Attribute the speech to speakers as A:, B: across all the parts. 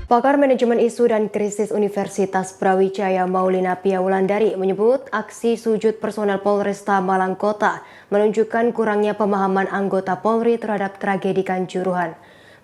A: Pakar Manajemen Isu dan Krisis Universitas Brawijaya Maulina Pia Wulandari menyebut aksi sujud personel Polresta Malang Kota menunjukkan kurangnya pemahaman anggota Polri terhadap tragedi Kanjuruhan.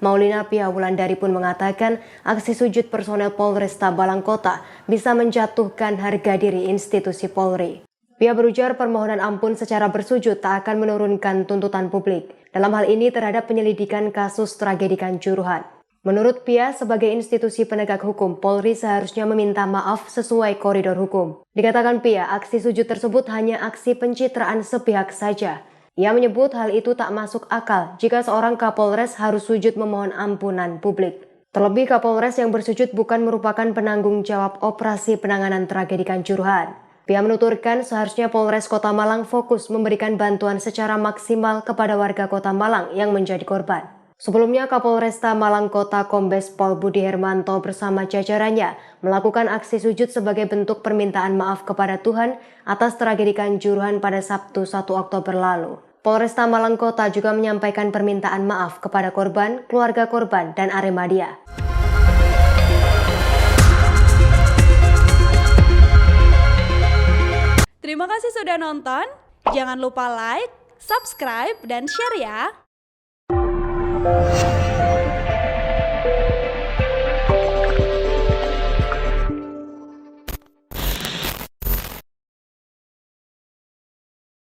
A: Maulina Pia Wulandari pun mengatakan aksi sujud personel Polresta Malang Kota bisa menjatuhkan harga diri institusi Polri. Pia berujar permohonan ampun secara bersujud tak akan menurunkan tuntutan publik. Dalam hal ini terhadap penyelidikan kasus tragedi Kanjuruhan. Menurut Pia, sebagai institusi penegak hukum, Polri seharusnya meminta maaf sesuai koridor hukum. Dikatakan Pia, aksi sujud tersebut hanya aksi pencitraan sepihak saja. Ia menyebut hal itu tak masuk akal jika seorang Kapolres harus sujud memohon ampunan publik. Terlebih Kapolres yang bersujud bukan merupakan penanggung jawab operasi penanganan tragedi Kanjuruhan. Pia menuturkan seharusnya Polres Kota Malang fokus memberikan bantuan secara maksimal kepada warga Kota Malang yang menjadi korban. Sebelumnya Kapolresta Malang Kota Kombes Pol Budi Hermanto bersama jajarannya melakukan aksi sujud sebagai bentuk permintaan maaf kepada Tuhan atas tragedi Kanjuruhan pada Sabtu 1 Oktober lalu. Polresta Malang Kota juga menyampaikan permintaan maaf kepada korban, keluarga korban, dan Aremania.
B: Terima kasih sudah nonton. Jangan lupa like, subscribe, dan share ya.